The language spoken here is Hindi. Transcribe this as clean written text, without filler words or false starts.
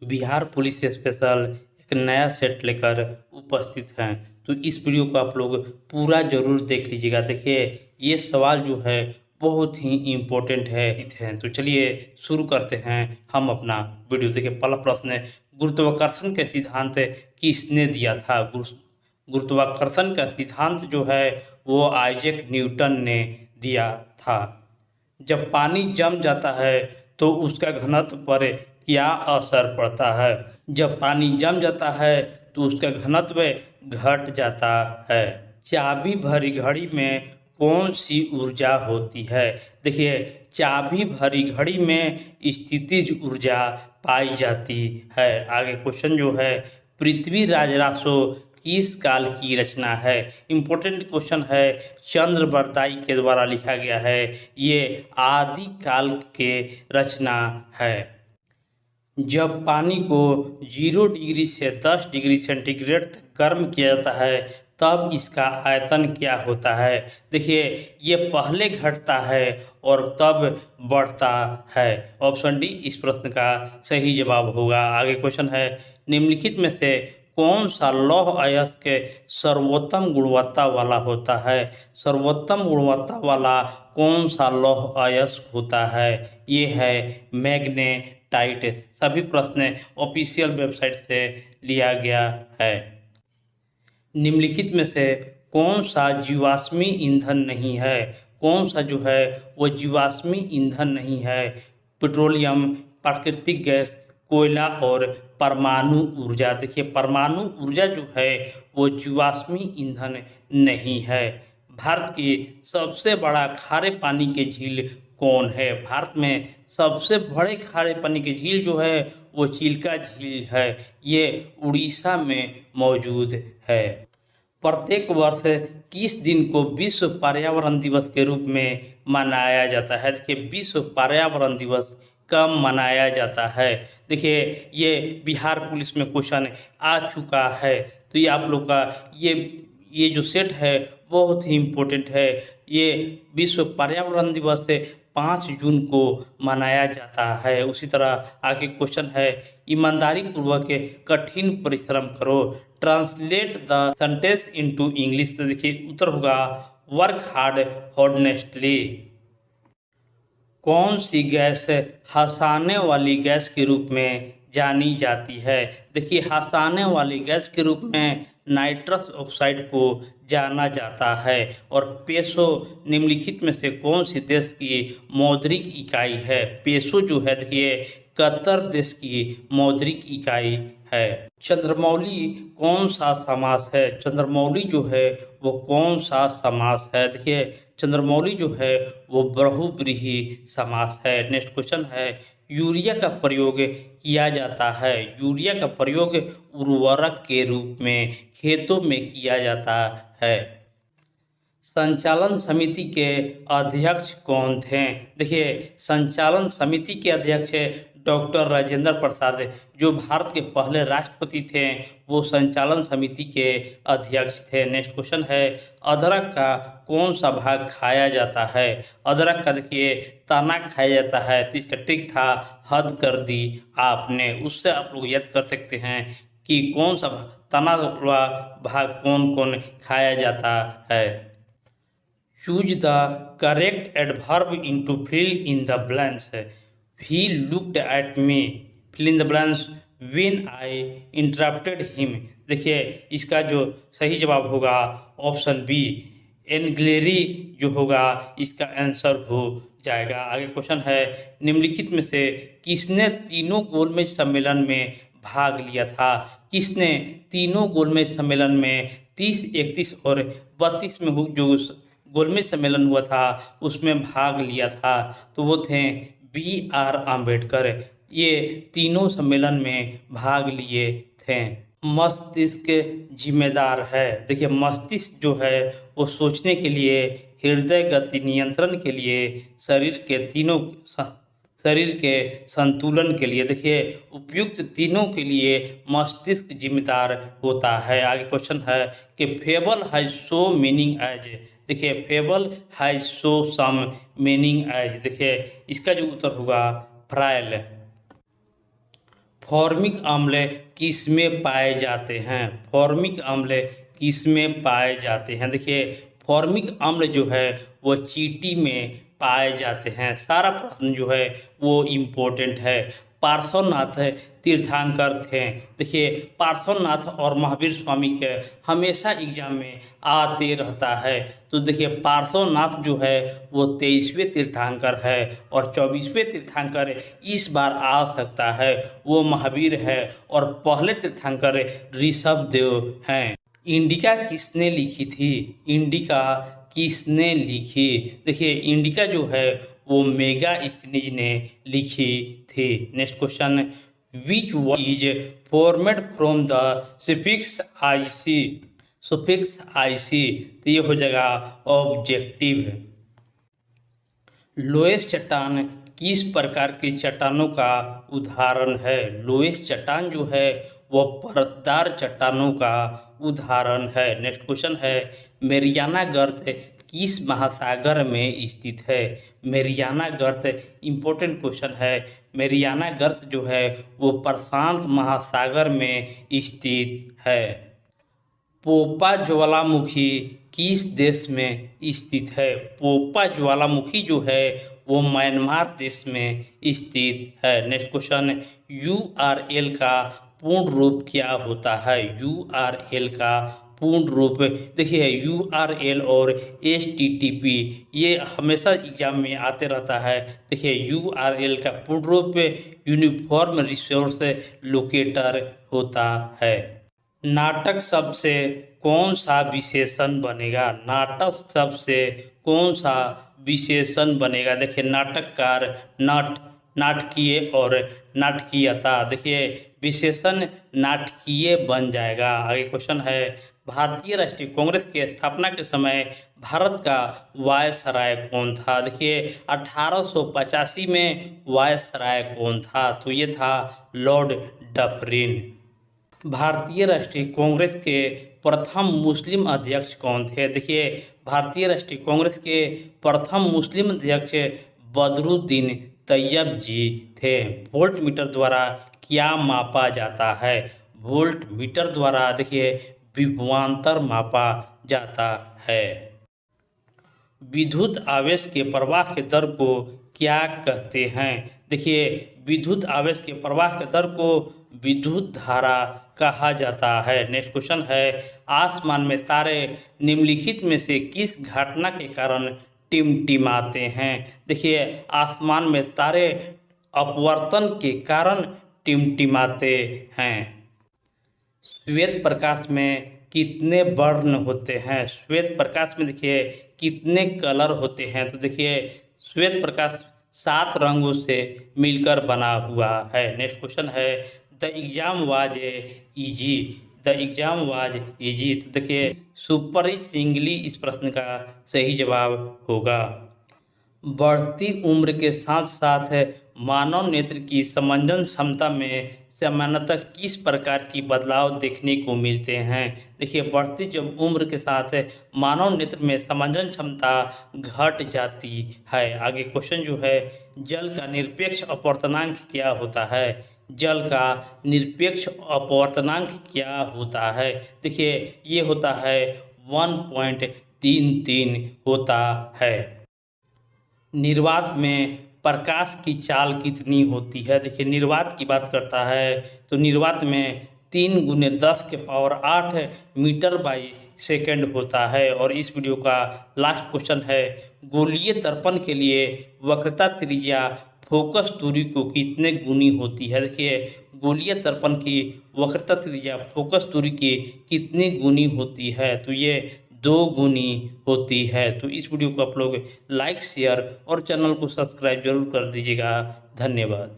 बिहार पुलिस स्पेशल एक नया सेट लेकर उपस्थित हैं। तो इस वीडियो को आप लोग पूरा ज़रूर देख लीजिएगा। देखिए, ये सवाल जो है बहुत ही इम्पोर्टेंट है। तो चलिए शुरू करते हैं हम अपना वीडियो। देखिए, पहला प्रश्न है, गुरुत्वाकर्षण के सिद्धांत किसने दिया था? गुरुत्वाकर्षण का सिद्धांत जो है वो आइजैक न्यूटन ने दिया था। जब पानी जम जाता है तो उसका घनत्व पर क्या असर पड़ता है? जब पानी जम जाता है तो उसका घनत्व घट जाता है। चाबी भरी घड़ी में कौन सी ऊर्जा होती है? देखिए, चाबी भरी घड़ी में स्थितिज ऊर्जा पाई जाती है। आगे क्वेश्चन जो है, पृथ्वी राजरासो किस काल की रचना है? इम्पोर्टेंट क्वेश्चन है, चंद्रबरदाई के द्वारा लिखा गया है। ये आदि काल के रचना है। जब पानी को 0 डिग्री से 10 डिग्री सेंटीग्रेड तक गर्म किया जाता है तब इसका आयतन क्या होता है? देखिए, ये पहले घटता है और तब बढ़ता है। ऑप्शन डी इस प्रश्न का सही जवाब होगा। आगे क्वेश्चन है, निम्नलिखित में से कौन सा लौह अयस्क सर्वोत्तम गुणवत्ता वाला होता है? सर्वोत्तम गुणवत्ता वाला कौन सा लौह अयस्क होता है? ये है मैग्नेटाइट। सभी प्रश्न ऑफिशियल वेबसाइट से लिया गया है। निम्नलिखित में से कौन सा जीवाश्मी ईंधन नहीं है? कौन सा जो है वो जीवाश्मी ईंधन नहीं है? पेट्रोलियम, प्राकृतिक गैस, कोयला और परमाणु ऊर्जा। देखिए, परमाणु ऊर्जा जो है वो जीवाश्मी ईंधन नहीं है। भारत की सबसे बड़ा खारे पानी के झील कौन है? भारत में सबसे बड़े खारे पानी की झील जो है वो चिल्का झील है। ये उड़ीसा में मौजूद है। प्रत्येक वर्ष किस दिन को विश्व पर्यावरण दिवस के रूप में मनाया जाता है? देखिए, विश्व पर्यावरण दिवस कब मनाया जाता है? देखिए, ये बिहार पुलिस में क्वेश्चन आ चुका है। तो ये आप लोग का ये जो सेट है बहुत ही इम्पोर्टेंट है। ये विश्व पर्यावरण दिवस 5 जून को मनाया जाता है। उसी तरह आगे क्वेश्चन है, ईमानदारी पूर्वक कठिन परिश्रम करो। Translate the sentence into English. तो देखिए, उत्तर होगा वर्क हार्ड हॉनेस्टली। कौन सी गैस हंसाने वाली गैस के रूप में जानी जाती है? देखिए, हंसाने वाली गैस के रूप में नाइट्रस ऑक्साइड को जाना जाता है। और पेसो निम्नलिखित में से कौन सी देश की मौद्रिक इकाई है? पेसो जो है, देखिए, कतर देश की मौद्रिक इकाई है। चंद्रमौली कौन सा समास है? चंद्रमौली जो है वो कौन सा समास है? देखिए, चंद्रमौली जो है वो बहुव्रीहि समास है। नेक्स्ट क्वेश्चन है, यूरिया का प्रयोग किया जाता है। यूरिया का प्रयोग उर्वरक के रूप में खेतों में किया जाता है। संचालन समिति के अध्यक्ष कौन थे? देखिए, संचालन समिति के अध्यक्ष डॉक्टर राजेंद्र प्रसाद, जो भारत के पहले राष्ट्रपति थे, वो संचालन समिति के अध्यक्ष थे। नेक्स्ट क्वेश्चन है, अदरक का कौन सा भाग खाया जाता है? अदरक का देखिए तना खाया जाता है। तो इसका ट्रिक था, हद कर दी आपने। उससे आप लोग याद कर सकते हैं कि कौन सा तना वाला भाग कौन कौन खाया जाता है। Choose the correct adverb into fill in the blanks. He looked at me, fill in the blanks, when I interrupted him. देखिए, इसका जो सही जवाब होगा ऑप्शन बी, एनग्लेरी जो होगा इसका आंसर हो जाएगा। आगे क्वेश्चन है, निम्नलिखित में से किसने तीनों गोलमेज सम्मेलन में भाग लिया था? किसने तीनों गोलमेज सम्मेलन में 30, 31 और 32 में जो गोलमेज सम्मेलन हुआ था उसमें भाग लिया था? तो वो थे B.R. आम्बेडकर। ये तीनों सम्मेलन में भाग लिए थे। मस्तिष्क जिम्मेदार है। देखिए, मस्तिष्क जो है वो सोचने के लिए, हृदय गति नियंत्रण के लिए, शरीर के संतुलन के लिए, देखिए, उपयुक्त तीनों के लिए मस्तिष्क जिम्मेदार होता है। आगे क्वेश्चन है कि fable has so meaning as. देखिए, fable has so some meaning as. देखिए, इसका जो उत्तर होगा फ्राइल। फॉर्मिक अम्ल किसमें पाए जाते हैं? फॉर्मिक अम्ल किसमें पाए जाते हैं? देखिए फॉर्मिक अम्ल जो है वो चींटी में पाए जाते हैं। सारा प्रश्न जो है वो इम्पोर्टेंट है। पार्श्वनाथ तीर्थंकर थे। देखिए पार्श्वनाथ और महावीर स्वामी के हमेशा एग्जाम में आते रहता है। तो देखिए पार्श्वनाथ जो है वो 23वें तीर्थंकर है और 24वें तीर्थंकर इस बार आ सकता है, वो महावीर है। और पहले तीर्थंकर ऋषभदेव हैं। इंडिका किसने लिखी थी? इंडिका किसने लिखी? देखिए इंडिका जो है वो मेगास्थनीज ने लिखी थी। Next question, which word is formed from the suffix IC? Suffix IC, तो ये हो जाएगा ऑब्जेक्टिव। लोएस्ट चट्टान किस प्रकार की चट्टानों का उदाहरण है? लोएस्ट चट्टान जो है वो परतदार चट्टानों का उदाहरण है। नेक्स्ट क्वेश्चन है, मेरियाना गर्त किस महासागर में स्थित है? मेरियाना गर्त इम्पोर्टेंट क्वेश्चन है। मेरियाना गर्त जो है वो प्रशांत महासागर में स्थित है। पोपा ज्वालामुखी किस देश में स्थित है? पोपा ज्वालामुखी जो है वो म्यांमार देश में स्थित है। नेक्स्ट क्वेश्चन, URL का पूर्ण रूप क्या होता है? URL का पूर्ण रूप, देखिए URL और HTTP ये हमेशा एग्जाम में आते रहता है। देखिए URL का पूर्ण रूप यूनिफॉर्म रिसोर्स लोकेटर होता है। नाटक शब्द से कौन सा विशेषण बनेगा? नाटक शब्द से कौन सा विशेषण बनेगा? देखिए नाटककार, नट, नाटकीय और नाटकीयता, देखिए विशेषण नाटकीय बन जाएगा। आगे क्वेश्चन है, भारतीय राष्ट्रीय कांग्रेस के स्थापना के समय भारत का वायसराय कौन था? देखिए 1885 में वायसराय कौन था? तो ये था लॉर्ड डफरिन। भारतीय राष्ट्रीय कांग्रेस के प्रथम मुस्लिम अध्यक्ष कौन थे? देखिए भारतीय राष्ट्रीय कांग्रेस के प्रथम मुस्लिम अध्यक्ष बदरुद्दीन तैयब जी थे। वोल्ट मीटर द्वारा क्या मापा जाता है? वोल्ट मीटर द्वारा देखिए विभवांतर मापा जाता है। विद्युत आवेश के प्रवाह के दर को क्या कहते हैं? देखिए विद्युत आवेश के प्रवाह के दर को विद्युत धारा कहा जाता है। नेक्स्ट क्वेश्चन है, आसमान में तारे निम्नलिखित में से किस घटना के कारण टिमटिमाते हैं? देखिए आसमान में तारे अपवर्तन के कारण टिमटिमाते हैं। श्वेत प्रकाश में कितने वर्ण होते हैं? श्वेत प्रकाश में देखिए कितने कलर होते हैं? तो देखिए श्वेत प्रकाश 7 रंगों से मिलकर बना हुआ है। नेक्स्ट क्वेश्चन है, the exam was easy. The exam was easy, तो देखिए सुपर सिंगली इस प्रश्न का सही जवाब होगा। बढ़ती उम्र के साथ साथ मानव नेत्र की समंजन क्षमता में सामान्यतः किस प्रकार की बदलाव देखने को मिलते हैं? देखिए बढ़ती जब उम्र के साथ मानव नेत्र में समंजन क्षमता घट जाती है। आगे क्वेश्चन जो है, जल का निरपेक्ष अपवर्तनांक क्या होता है? जल का निरपेक्ष अपवर्तनांक क्या होता है? देखिए ये होता है 1.33 होता है। निर्वात में प्रकाश की चाल कितनी होती है? देखिए निर्वात की बात करता है तो निर्वात में 3 × 10⁸ मीटर बाई सेकेंड होता है। और इस वीडियो का लास्ट क्वेश्चन है, गोलीय दर्पण के लिए वक्रता त्रिज्या फोकस दूरी को कितने गुनी होती है? देखिए गोलीय दर्पण की वक्रता त्रिज्या फोकस दूरी की कितनी गुनी होती है? तो ये 2 गुनी होती है। तो इस वीडियो को आप लोग लाइक, शेयर और चैनल को सब्सक्राइब जरूर कर दीजिएगा। धन्यवाद।